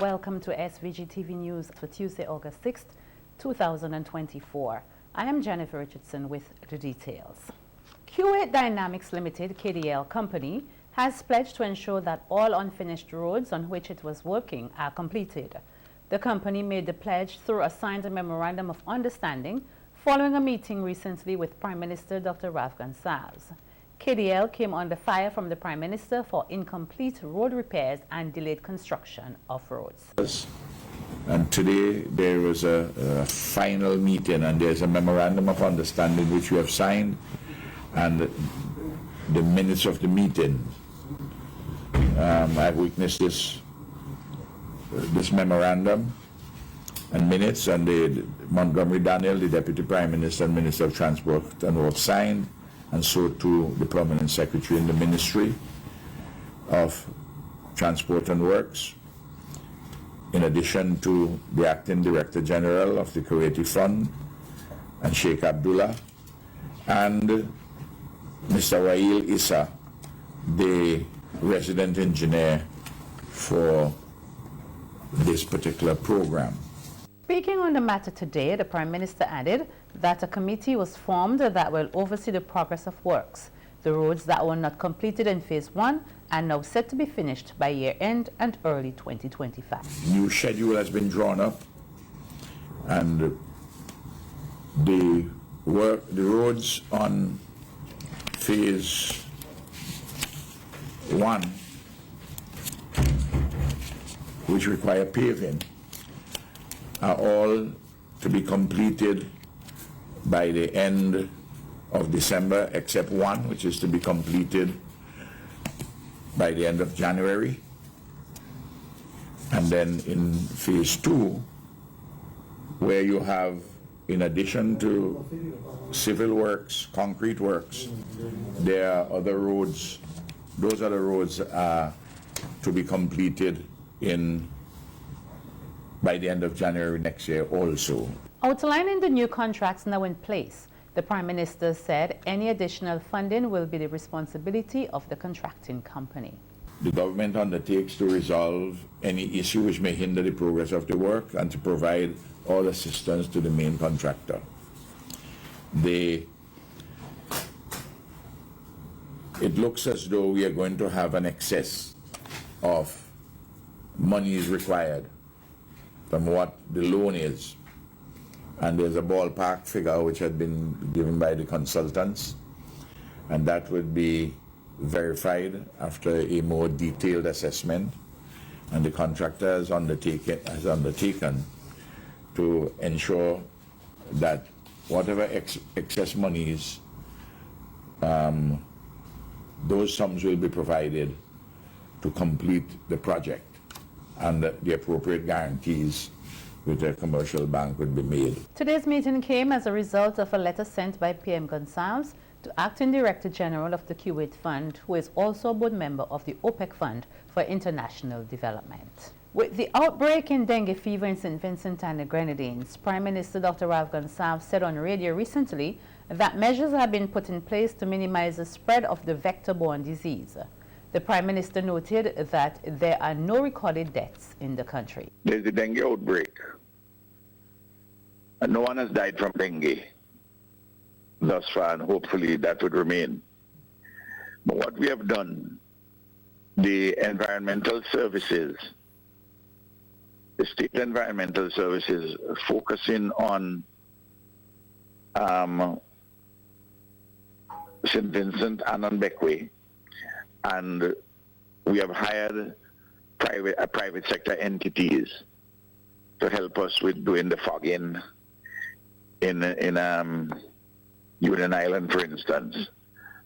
Welcome to SVG-TV News for Tuesday, August 6th, 2024. I am Jennifer Richardson with the details. Kuwait Dynamics Limited, KDL company, has pledged to ensure that all unfinished roads on which it was working are completed. The company made the pledge through a signed memorandum of understanding following a meeting recently with Prime Minister Dr. Afghan Salves. KDL came under fire from the Prime Minister for incomplete road repairs and delayed construction of roads. And today there was a final meeting, and there's a memorandum of understanding which we have signed, and the minutes of the meeting. I've witnessed this memorandum and minutes, and Montgomery Daniel, the Deputy Prime Minister and Minister of Transport and Roads, signed, and so too the Permanent Secretary in the Ministry of Transport and Works, in addition to the Acting Director General of the Kuwaiti Fund, and Sheikh Abdullah, and Mr. Wael Issa, the resident engineer for this particular program. Speaking on the matter today, the Prime Minister added that a committee was formed that will oversee the progress of works. The roads that were not completed in Phase 1 are now set to be finished by year-end and early 2025. New schedule has been drawn up, and the roads on Phase 1, which require paving, are all to be completed by the end of December, except one, which is to be completed by the end of January. And then in Phase 2, where you have, in addition to civil works, concrete works, there are other roads. Those other roads are to be completed by the end of January next year also. Outlining the new contracts now in place, the Prime Minister said any additional funding will be the responsibility of the contracting company. The government undertakes to resolve any issue which may hinder the progress of the work and to provide all assistance to the main contractor. It looks as though we are going to have an excess of money required from what the loan is. And there's a ballpark figure which had been given by the consultants, and that would be verified after a more detailed assessment. And the contractor has undertaken to ensure that whatever excess monies, those sums will be provided to complete the project, and the appropriate guarantees with a commercial bank would be made. Today's meeting came as a result of a letter sent by PM Gonsalves to Acting Director General of the Kuwait Fund, who is also a board member of the OPEC Fund for International Development. With the outbreak in dengue fever in St. Vincent and the Grenadines, Prime Minister Dr. Afghan Salves said on radio recently that measures have been put in place to minimize the spread of the vector-borne disease. The Prime Minister noted that there are no recorded deaths in the country. There's a dengue outbreak, and no one has died from dengue thus far, and hopefully that would remain. But what we have done, the environmental services, the state environmental services, focusing on St. Vincent and on Beckway, and we have hired private sector entities to help us with doing the fogging in Union Island, for instance,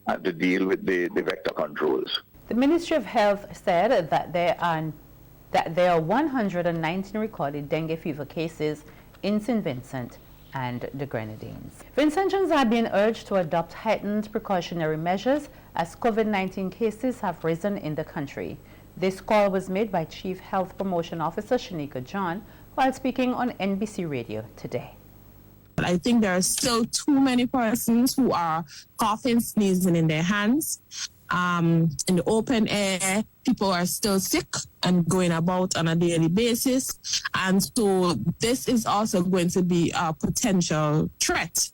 and to deal with the vector controls. The Ministry of Health said that there are 119 recorded dengue fever cases in St. Vincent and the Grenadines. Vincentians are being urged to adopt heightened precautionary measures as COVID-19 cases have risen in the country. This call was made by Chief Health Promotion Officer Shanika John while speaking on NBC Radio today. I think there are still too many persons who are coughing, sneezing in their hands. in the open air. People are still sick and going about on a daily basis. And so this is also going to be a potential threat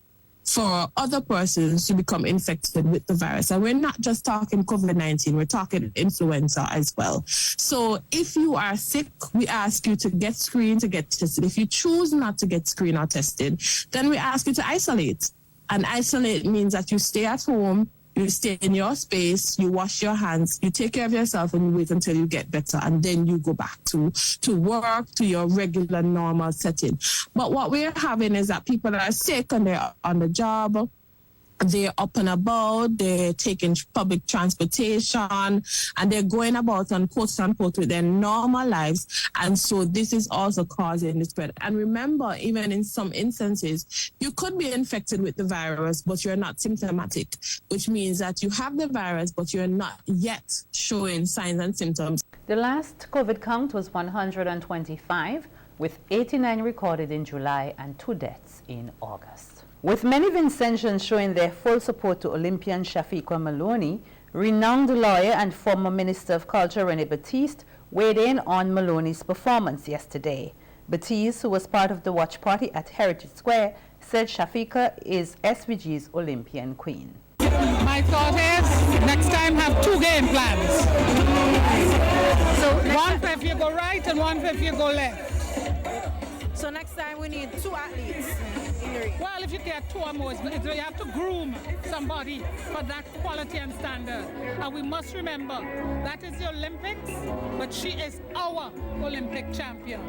for other persons to become infected with the virus. And we're not just talking COVID-19, we're talking influenza as well. So if you are sick, we ask you to get screened, to get tested. If you choose not to get screened or tested, then we ask you to isolate. And isolate means that you stay at home, you stay in your space, you wash your hands, you take care of yourself, and you wait until you get better, and then you go back to work, to your regular, normal setting. But what we're having is that people are sick and they're on the job, they're up and about, they're taking public transportation, and they're going about on quote unquote with their normal lives. And so this is also causing the spread. And remember, even in some instances, you could be infected with the virus, but you're not symptomatic, which means that you have the virus, but you're not yet showing signs and symptoms. The last COVID count was 125, with 89 recorded in July and 2 deaths in August. With many Vincentians showing their full support to Olympian Safika Malone, renowned lawyer and former Minister of Culture Rene Batiste weighed in on Malone's performance yesterday. Batiste, who was part of the watch party at Heritage Square, said Safika is SVG's Olympian queen. My thought is, next time have 2 game plans. So one for if you go right and one for if you go left. So next time we need 2 athletes in the ring. Well, if you get 2 or more, you have to groom somebody for that quality and standard. And we must remember, that is the Olympics, but she is our Olympic champion,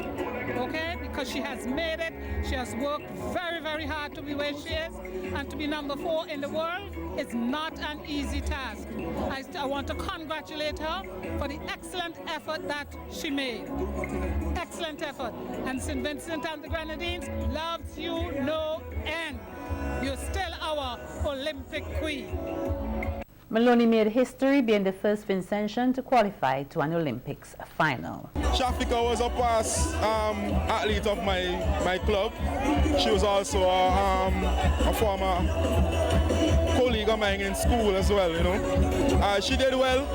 okay? Because she has made it, she has worked very, very hard to be where she is, and to be number 4 in the world is not an easy task. I want to congratulate her for the excellent effort that she made. Excellent effort. And St. Vincent and the Grenadines loves you no end. You're still our Olympic queen. Malone made history being the first Vincentian to qualify to an Olympics final. Safika was a past athlete of my club. She was also a former colleague of mine in school as well, you know. She did well.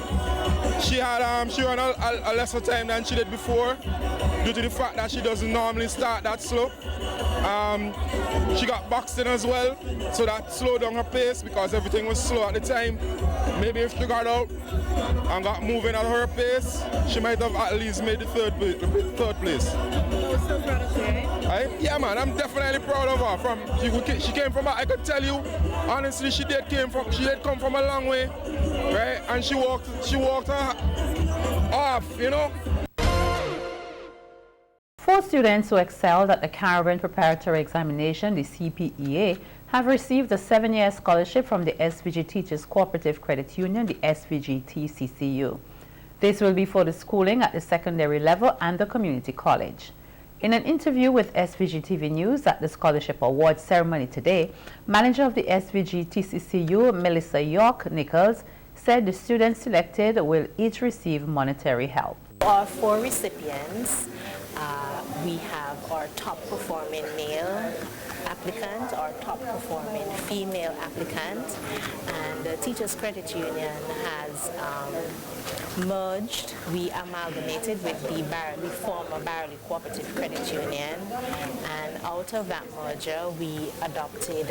She ran a lesser time than she did before due to the fact that she doesn't normally start that slow. She got boxed in as well, so that slowed down her pace because everything was slow at the time. Maybe if she got out and got moving at her pace, she might have at least made the third place. So proud of her. Yeah, man, I'm definitely proud of her. She came from, I could tell you, honestly, she did come from a long way, right? And she walked her off, you know. 4 students who excelled at the Caribbean Preparatory Examination, the CPEA, have received a 7-year scholarship from the SVG Teachers Cooperative Credit Union, the SVG-TCCU. This will be for the schooling at the secondary level and the community college. In an interview with SVG-TV News at the scholarship award ceremony today, manager of the SVG-TCCU, Melissa York Nichols, said the students selected will each receive monetary help. Our 4 recipients, we have our top performing male applicant, our top performing female applicant, and the Teachers Credit Union has merged, we amalgamated with the former Barely Cooperative Credit Union, and out of that merger we adopted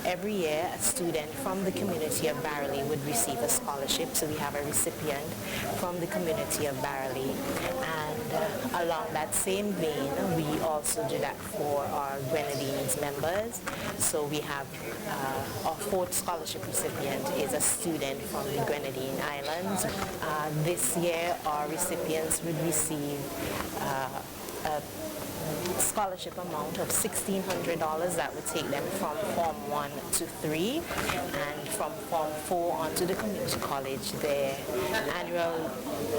every year a student from the community of Barely would receive a scholarship. So we have a recipient from the community of Barely, and along that same vein we also do that for our Grenadines members. So we have our 4th scholarship recipient is a student from the Grenadine Islands. This year our recipients would receive a scholarship amount of $1,600 that would take them from Form 1 to 3, and from Form 4 on to the community college. Their annual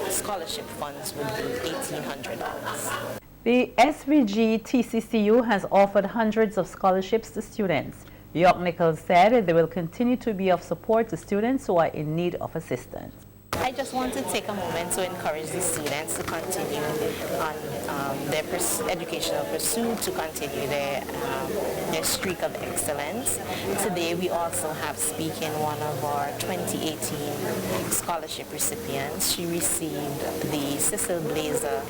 scholarship funds would be $1,800. The SVG-TCCU has offered hundreds of scholarships to students. York Nichols said they will continue to be of support to students who are in need of assistance. I just want to take a moment to encourage the students to continue on their educational pursuit, to continue their streak of excellence. Today we also have speaking one of our 2018 scholarship recipients. She received the Cecil Blazer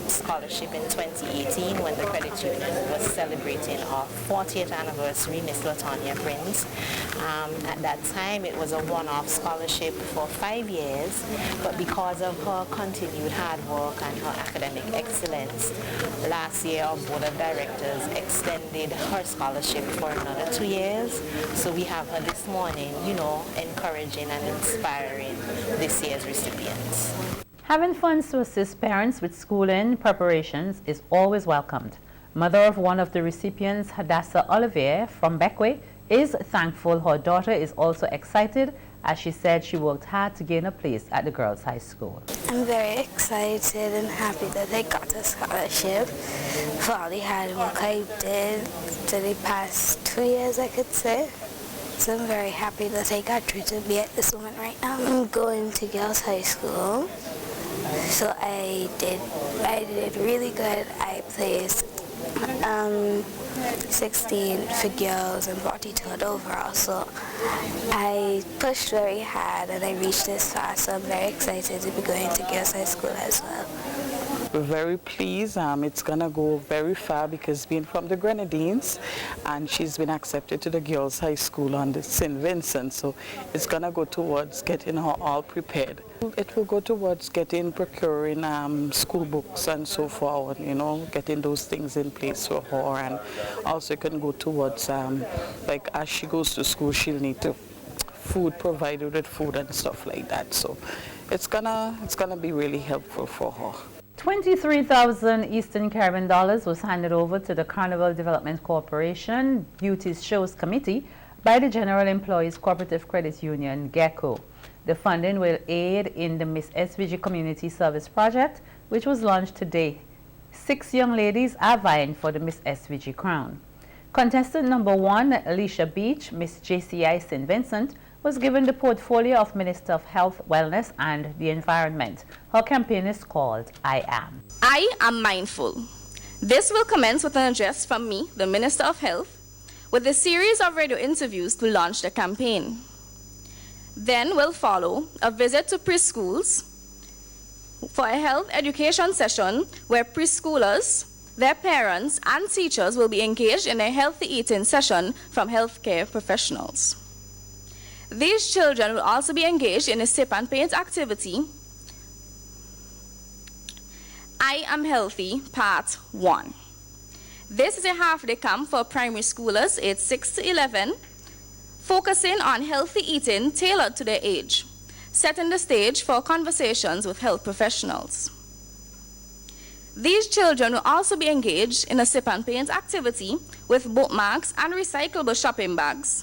scholarship in 2018 when the credit union was celebrating our 40th anniversary, Miss Latonya Prince. At that time it was a one-off scholarship for 5 years, but because of her continued hard work and her academic excellence, last year our board of directors extended her scholarship for another 2 years. So we have her this morning, encouraging and inspiring this year's recipients. Having funds to assist parents with schooling preparations is always welcomed. Mother of one of the recipients, Hadassah Olivier from Beckway, is thankful her daughter is also excited, as she said she worked hard to gain a place at the girls' high school. I'm very excited and happy that I got a scholarship for all the hard work I did for the past 2 years, I could say. So I'm very happy that I got through to be at this moment right now. I'm going to girls' high school, so I did really good. I placed 16th for girls and 43rd overall, so I pushed very hard and I reached this far, so I'm very excited to be going to girls' high school as well. We're very pleased. It's going to go very far because being from the Grenadines, and she's been accepted to the girls' high school on the St. Vincent, so it's going to go towards getting her all prepared. It will go towards procuring school books and so forward, getting those things in place for her, and also it can go towards, like as she goes to school, she'll need to provided with food and stuff like that. So it's gonna be really helpful for her. 23,000 Eastern Caribbean dollars was handed over to the Carnival Development Corporation Beauty Shows Committee by the General Employees Cooperative Credit Union, GECO. The funding will aid in the Miss SVG Community Service Project, which was launched today. 6 young ladies are vying for the Miss SVG crown. Contestant number 1, Alicia Beach, Miss JCI St. Vincent, was given the portfolio of Minister of Health, Wellness and the Environment. Her campaign is called I Am. I am mindful. This will commence with an address from me, the Minister of Health, with a series of radio interviews to launch the campaign. Then will follow a visit to preschools for a health education session where preschoolers, their parents and teachers will be engaged in a healthy eating session from healthcare professionals. These children will also be engaged in a sip and paint activity. I Am Healthy, Part 1. This is a half-day camp for primary schoolers aged 6 to 11, focusing on healthy eating tailored to their age, setting the stage for conversations with health professionals. These children will also be engaged in a sip and paint activity with bookmarks and recyclable shopping bags.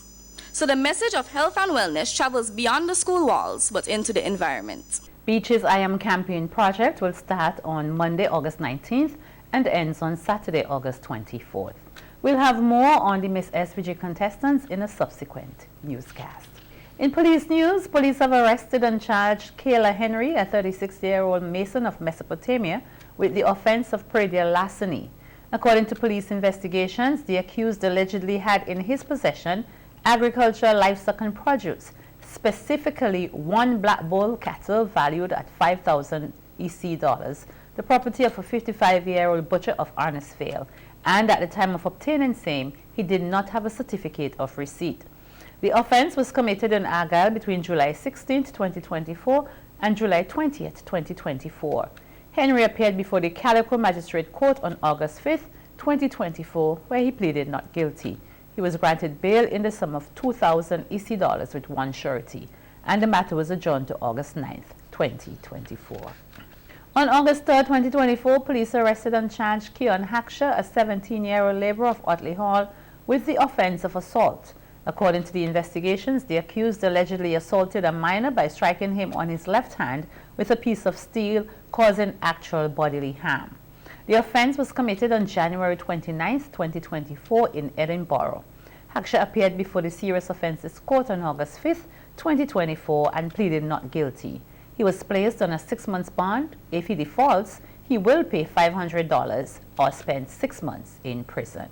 So the message of health and wellness travels beyond the school walls, but into the environment. Beach's I Am campaign project will start on Monday, August 19th and ends on Saturday, August 24th. We'll have more on the Miss SVG contestants in a subsequent newscast. In police news, police have arrested and charged Kayla Henry, a 36-year-old Mason of Mesopotamia, with the offense of predial larceny. According to police investigations, the accused allegedly had in his possession agricultural livestock and produce, specifically 1 black bull cattle valued at 5,000 EC dollars, the property of a 55-year-old butcher of Arnesvale, and at the time of obtaining same, he did not have a certificate of receipt. The offense was committed in Argyle between July 16, 2024 and July 20, 2024. Henry appeared before the Calico Magistrate Court on August 5, 2024, where he pleaded not guilty. He was granted bail in the sum of 2,000 EC dollars with 1 surety, and the matter was adjourned to August 9, 2024. On August 3, 2024, police arrested and charged Keon Hackshaw, a 17-year-old laborer of Otley Hall, with the offense of assault. According to the investigations, the accused allegedly assaulted a minor by striking him on his left hand with a piece of steel, causing actual bodily harm. The offense was committed on January 29, 2024 in Edinburgh. Hackshaw appeared before the Serious Offences Court on August 5, 2024, and pleaded not guilty. He was placed on a 6-month bond. If he defaults, he will pay $500 or spend 6 months in prison.